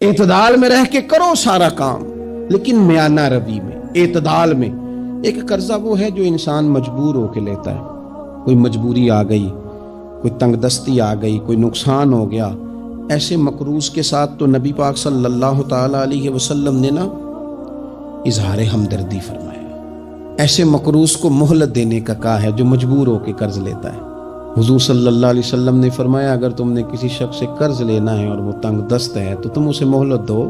اعتدال میں رہ کے کرو سارا کام، لیکن میانہ روی میں، اعتدال میں۔ ایک قرضہ وہ ہے جو انسان مجبور ہو کے لیتا ہے، کوئی مجبوری آ گئی، کوئی تنگ دستی آ گئی، کوئی نقصان ہو گیا، ایسے مقروض کے ساتھ تو نبی پاک صلی اللہ تعالی علیہ وسلم نے نا اظہار ہمدردی فرمایا، ایسے مقروض کو مہلت دینے کا کہا ہے جو مجبور ہو کے قرض لیتا ہے۔ حضور صلی اللہ علیہ وسلم نے فرمایا اگر تم نے کسی شخص سے قرض لینا ہے اور وہ تنگ دست ہے تو تم اسے مہلت دو۔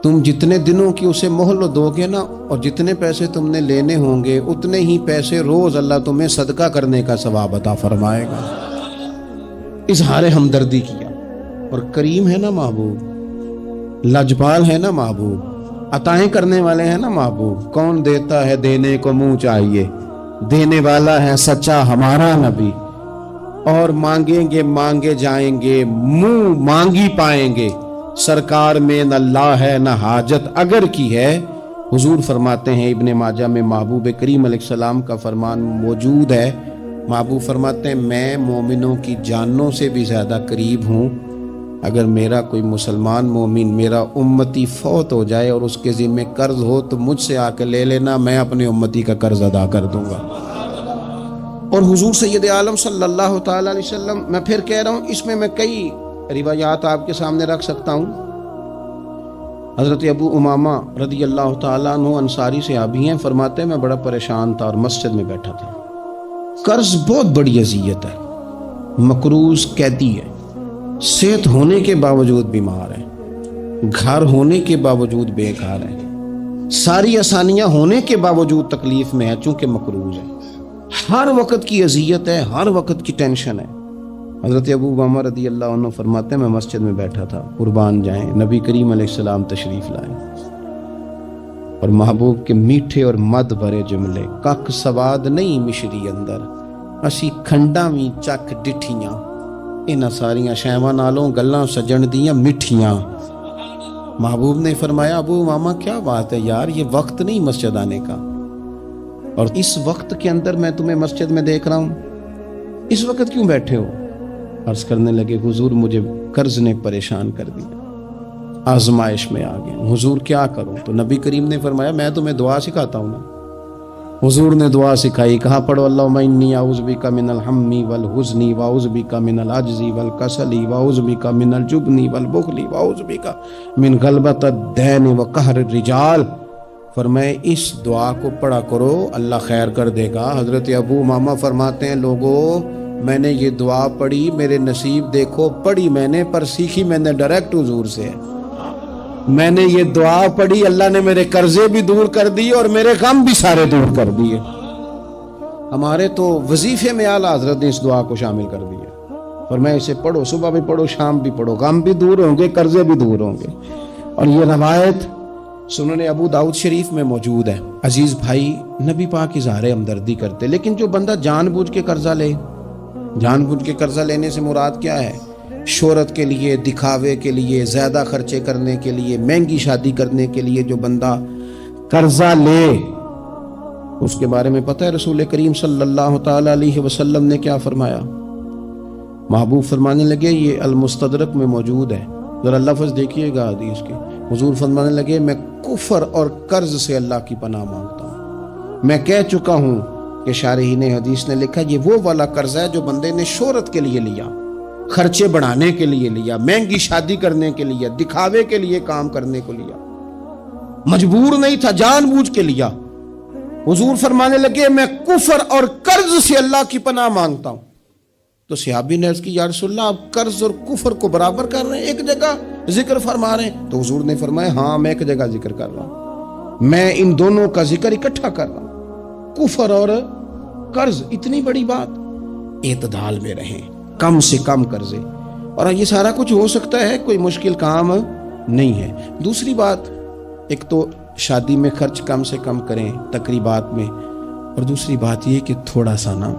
تم جتنے دنوں کی اسے مہلت دو گے نا، اور جتنے پیسے تم نے لینے ہوں گے اتنے ہی پیسے روز اللہ تمہیں صدقہ کرنے کا ثواب عطا فرمائے گا۔ اظہار ہمدردی کیا، اور کریم ہے نا محبوب، لاجپال ہے نا محبوب، عطائیں کرنے والے ہیں نا محبوب۔ کون دیتا ہے دینے کو منہ چاہیے، دینے والا ہے سچا ہمارا نبی، اور مانگیں گے مانگے جائیں گے، منہ مانگی پائیں گے، سرکار میں نہ اللہ ہے نہ حاجت اگر کی ہے۔ حضور فرماتے ہیں ابن ماجہ میں محبوب کریم علیہ السلام کا فرمان موجود ہے، محبوب فرماتے ہیں میں مومنوں کی جانوں سے بھی زیادہ قریب ہوں، اگر میرا کوئی مسلمان مومن میرا امتی فوت ہو جائے اور اس کے ذمہ قرض ہو تو مجھ سے آ کے لے لینا، میں اپنے امتی کا قرض ادا کر دوں گا۔ اور حضور سید عالم صلی اللہ تعالی علیہ وسلم، میں پھر کہہ رہا ہوں اس میں کئی روایات آپ کے سامنے رکھ سکتا ہوں۔ حضرت ابو امامہ رضی اللہ تعالیٰ عنہ انصاری صحابی ہیں، فرماتے ہیں میں بڑا پریشان تھا اور مسجد میں بیٹھا تھا، قرض بہت بڑی اذیت ہے، مقروض قیدی ہے، صحت ہونے کے باوجود بیمار ہے، گھر ہونے کے باوجود بے گھر ہے، ساری آسانیاں ہونے کے باوجود تکلیف میں ہے چونکہ مقروض ہے، ہر وقت کی اذیت ہے، ہر وقت کی ٹینشن ہے۔ حضرت ابو امامہ رضی اللہ عنہ فرماتے ہیں میں مسجد میں بیٹھا تھا، قربان جائیں نبی کریم علیہ السلام تشریف لائے اور محبوب کے میٹھے اور مد بھرے جملے، کک سواد نہیں مشری اندر اسی کھنڈاں وی چک ڈٹھیاں، انہاں ساریاں شیواں نالوں گلاں سجن دیاں مٹھیاں۔ محبوب نے فرمایا ابو امامہ کیا بات ہے یار، یہ وقت نہیں مسجد آنے کا، اور اس وقت کے اندر میں تمہیں مسجد میں دیکھ رہا ہوں، اس وقت کیوں بیٹھے ہو؟ عرض کرنے لگے حضور مجھے قرض نے پریشان کر دیا، آزمائش میں آ گیا، حضور کیا کروں؟ تو نبی کریم نے فرمایا میں تمہیں دعا سکھاتا ہوں نا۔ حضور نے دعا سکھائی، کہا پڑھو اللہم انی اعوذ بک من الہم والحزن واعوذ بک من العجز والکسل واعوذ بک من الجبن والبخل واعوذ بک من غلبۃ الدین وقہر الرجال۔ فرمائے اس دعا کو پڑھا کرو اللہ خیر کر دے گا۔ حضرت ابو امامہ فرماتے ہیں لوگوں میں نے یہ دعا پڑھی، میرے نصیب دیکھو، پڑھی میں نے پر سیکھی میں نے ڈائریکٹ حضور سے، میں نے یہ دعا پڑھی اللہ نے میرے قرضے بھی دور کر دیے اور میرے غم بھی سارے دور کر دیے۔ ہمارے تو وظیفے میں اعلیٰ حضرت نے اس دعا کو شامل کر دیا، اور میں اسے پڑھو، صبح بھی پڑھو شام بھی پڑھو، غم بھی دور ہوں گے قرضے بھی دور ہوں گے۔ اور یہ روایت سنن ابو داؤد شریف میں موجود ہے۔ عزیز بھائی نبی پاک اظہار ہمدردی کرتے، لیکن جو بندہ جان بوجھ کے قرضہ لے، جان بوجھ کے قرضہ لینے سے مراد کیا ہے؟ شہرت کے لیے، دکھاوے کے لیے، زیادہ خرچے کرنے کے لیے، مہنگی شادی کرنے کے لیے جو بندہ قرضہ لے، اس کے بارے میں پتہ ہے رسول کریم صلی اللہ تعالی علیہ وسلم نے کیا فرمایا؟ محبوب فرمانے لگے یہ المستدرک میں موجود ہے، ذرا لفظ دیکھیے گا حدیث کے، حضور فرمانے لگے میں کفر اور قرض سے اللہ کی پناہ مانگتا ہوں۔ میں کہہ چکا ہوں کہ شارحین حدیث نے لکھا یہ وہ والا قرض ہے جو بندے نے شہرت کے لیے لیا، خرچے بڑھانے کے لیے لیا، مہنگی شادی کرنے کے لیے، دکھاوے کے لیے کام کرنے کو لیا، مجبور نہیں تھا جان بوجھ کے لیا۔ حضور فرمانے لگے میں کفر اور قرض سے اللہ کی پناہ مانگتا ہوں۔ تو صحابی نے عرض کی یا رسول اللہ آپ قرض اور کفر کو برابر کر رہے ہیں، ایک جگہ ذکر فرما رہے ہیں؟ تو حضور نے فرمایا ہاں میں ایک جگہ ذکر کر رہا ہوں، میں ان دونوں کا ذکر اکٹھا کر رہا ہوں، کفر اور قرض۔ اتنی بڑی بات، اعتدال میں رہیں، کم سے کم قرضے، اور یہ سارا کچھ ہو سکتا ہے، کوئی مشکل کام نہیں ہے۔ دوسری بات، ایک تو شادی میں خرچ کم سے کم کریں تقریبات میں، اور دوسری بات یہ کہ تھوڑا سا نا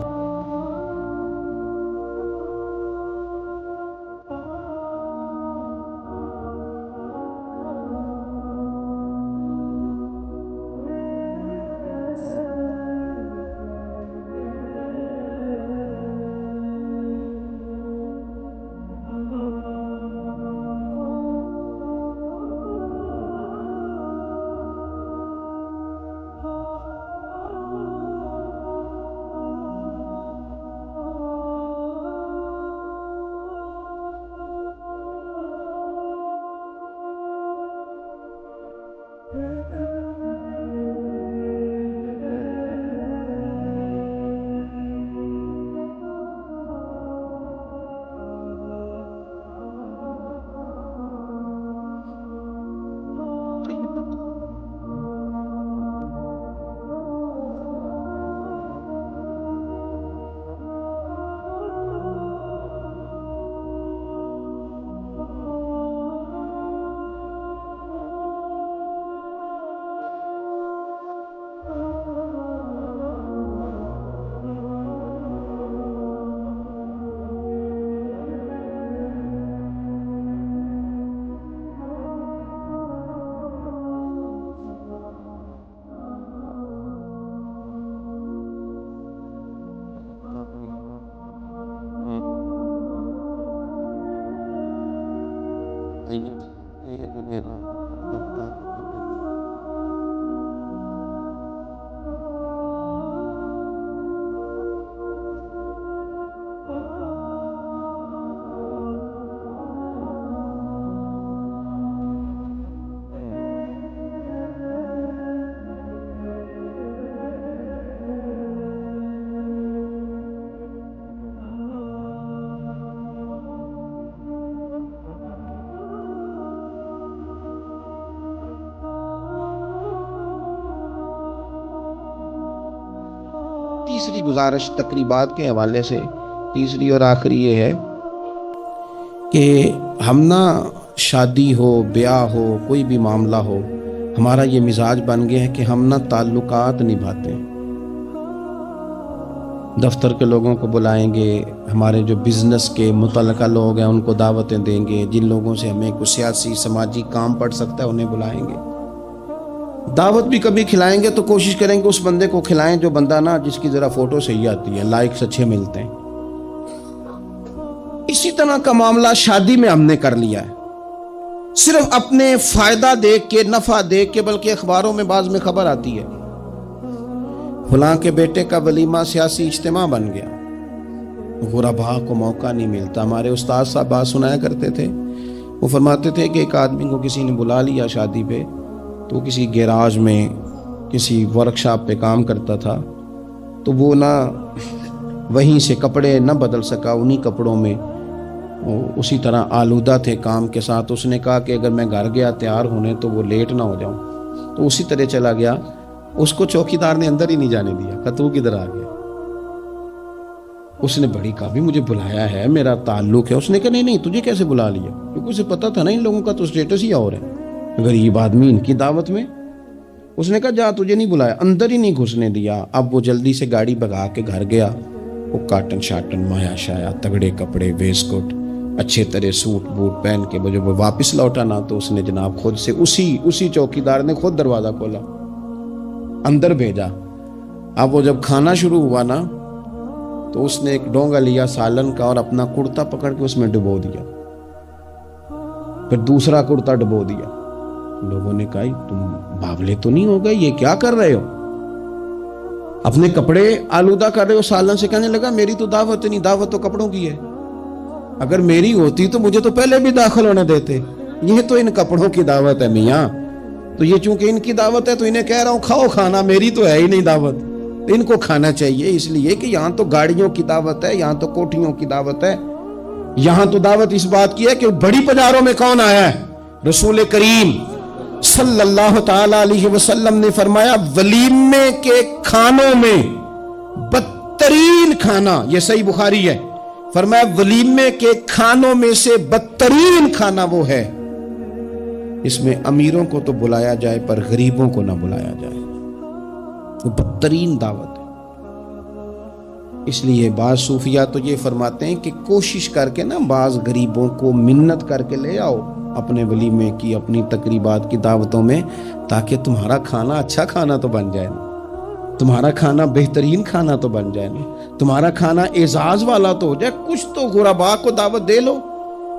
تیسری گزارش تقریبات کے حوالے سے، تیسری اور آخری یہ ہے کہ ہم نہ شادی ہو، بیاہ ہو، کوئی بھی معاملہ ہو، ہمارا یہ مزاج بن گیا ہے کہ ہم نہ تعلقات نبھاتے ہیں۔ دفتر کے لوگوں کو بلائیں گے، ہمارے جو بزنس کے متعلقہ لوگ ہیں ان کو دعوتیں دیں گے، جن لوگوں سے ہمیں کوئی سیاسی سماجی کام پڑ سکتا ہے انہیں بلائیں گے۔ دعوت بھی کبھی کھلائیں گے تو کوشش کریں گے اس بندے کو کھلائیں جو بندہ نا جس کی ذرا فوٹو صحیح آتی ہے، لائکس اچھے ملتے ہیں۔ اسی طرح کا معاملہ شادی میں ہم نے کر لیا ہے، صرف اپنے فائدہ دیکھ کے، نفع دیکھ کے، بلکہ اخباروں میں بعض میں خبر آتی ہے فلاں کے بیٹے کا ولیمہ سیاسی اجتماع بن گیا، غربا کو موقع نہیں ملتا۔ ہمارے استاد صاحب بات سنایا کرتے تھے، وہ فرماتے تھے کہ ایک آدمی کو کسی نے بلا لیا شادی پہ، تو کسی گیراج میں کسی ورکشاپ پہ کام کرتا تھا، تو وہ نہ وہیں سے کپڑے نہ بدل سکا، انہی کپڑوں میں اسی طرح آلودہ تھے کام کے ساتھ۔ اس نے کہا کہ اگر میں گھر گیا تیار ہونے تو وہ لیٹ نہ ہو جاؤں، تو اسی طرح چلا گیا۔ اس کو چوکیدار نے اندر ہی نہیں جانے دیا، کہا تو کدھر آ گیا؟ اس نے بڑی کہا بھی مجھے بلایا ہے، میرا تعلق ہے۔ اس نے کہا نہیں تجھے کیسے بلا لیا؟ کیونکہ اسے پتا تھا نا ان لوگوں کا تو اسٹیٹس ہی اور ہے، غریب آدمی ان کی دعوت میں۔ اس نے کہا جا تجھے نہیں بلایا، اندر ہی نہیں گھسنے دیا۔ اب وہ جلدی سے گاڑی بھگا کے گھر گیا، وہ کاٹن شاٹن مایا شایا تگڑے کپڑے، ویسٹ کوٹ، اچھے طرح سوٹ بوٹ پہن کے جب وہ واپس لوٹا نا تو اس نے جناب خود سے اسی چوکیدار نے خود دروازہ کھولا، اندر بھیجا۔ اب وہ جب کھانا شروع ہوا نا تو اس نے ایک ڈونگا لیا سالن کا اور اپنا کرتا پکڑ کے اس میں ڈبو دیا، پھر دوسرا کرتا ڈبو دیا۔ لوگوں نے کہا تم باولے تو نہیں ہو گئے، یہ کیا کر رہے ہو؟ اپنے کپڑے آلودہ کر رہے ہو سالن سے۔ کہنے لگا میری تو دعوت نہیں، دعوت تو کپڑوں کی ہے، اگر میری ہوتی تو مجھے تو پہلے بھی داخل ہونے دیتے، یہ تو ان کپڑوں کی دعوت ہے میاں، تو یہ چونکہ ان کی دعوت ہے تو انہیں کہہ رہا ہوں کھاؤ کھانا، میری تو ہے ہی نہیں دعوت، ان کو کھانا چاہیے، اس لیے کہ یہاں تو گاڑیوں کی دعوت ہے، یہاں تو کوٹھیوں کی دعوت ہے، یہاں تو دعوت اس بات کی ہے کہ بڑی بازاروں میں کون آیا ہے؟ رسول کریم صلی اللہ تعالی علیہ وسلم نے فرمایا ولیمے کے کھانوں میں بدترین کھانا، یہ صحیح بخاری ہے، فرمایا ولیمے کے کھانوں میں سے بدترین کھانا وہ ہے اس میں امیروں کو تو بلایا جائے پر غریبوں کو نہ بلایا جائے، وہ بدترین دعوت ہے۔ اس لیے بعض صوفیہ تو یہ فرماتے ہیں کہ کوشش کر کے نا بعض غریبوں کو منت کر کے لے آؤ اپنے ولیمے کی، اپنی تقریبات کی دعوتوں میں، تاکہ تمہارا کھانا اچھا کھانا تو بن جائے نا، تمہارا کھانا بہترین کھانا تو بن جائے نا، تمہارا کھانا اعزاز والا تو ہو جائے، کچھ تو غربا کو دعوت دے لو۔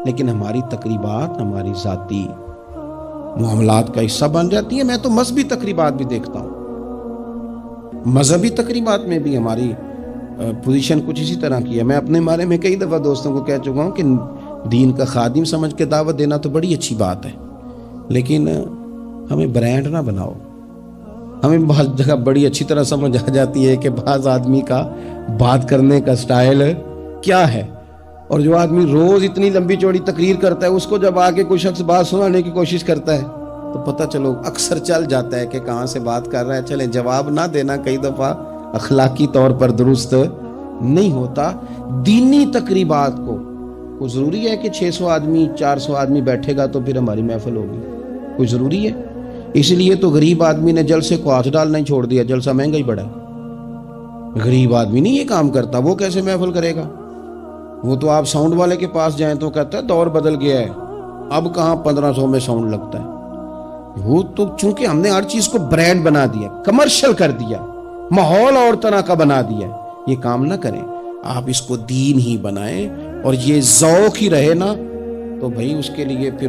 لیکن ہماری تقریبات ہماری ذاتی معاملات کا حصہ بن جاتی ہیں۔ میں تو مذہبی تقریبات بھی دیکھتا ہوں، مذہبی تقریبات میں بھی ہماری پوزیشن کچھ اسی طرح کی ہے۔ میں اپنے بارے میں کئی دفعہ دوستوں کو کہہ چکا ہوں کہ دین کا خادم سمجھ کے دعوت دینا تو بڑی اچھی بات ہے، لیکن ہمیں برانڈ نہ بناؤ۔ ہمیں بہت جگہ بڑی اچھی طرح سمجھ آ جاتی ہے کہ بعض آدمی کا بات کرنے کا سٹائل کیا ہے، اور جو آدمی روز اتنی لمبی چوڑی تقریر کرتا ہے اس کو جب آگے کوئی شخص بات سنانے کی کوشش کرتا ہے تو پتہ چلو اکثر چل جاتا ہے کہ کہاں سے بات کر رہا ہے۔ چلیں جواب نہ دینا کئی دفعہ اخلاقی طور پر درست نہیں ہوتا۔ دینی تقریبات کو کوئی ضروری ہے کہ 600 آدمی 400 آدمی بیٹھے گا تو پھر ہماری محفل ہوگی؟ کوئی ضروری ہے؟ اس لیے تو غریب آدمی نے جلسے کو ہاتھ ڈالنا ہی چھوڑ دیا، جلسہ مہنگا ہی بڑھا ہے۔ غریب آدمی نہیں یہ کام کرتا، وہ کیسے محفل کرے گا؟ وہ تو آپ ساؤنڈ والے کے پاس جائیں تو کہتا ہے دور بدل گیا ہے، اب کہاں 1500 میں ساؤنڈ لگتا ہے۔ وہ تو چونکہ ہم نے ہر چیز کو برانڈ بنا دیا، کمرشل کر دیا، ماحول اور طرح کا بنا دیا، یہ کام نہ کریں۔ آپ اس کو دین ہی بنائیں اور یہ ذوق ہی رہے نا تو بھائی اس کے لیے پھر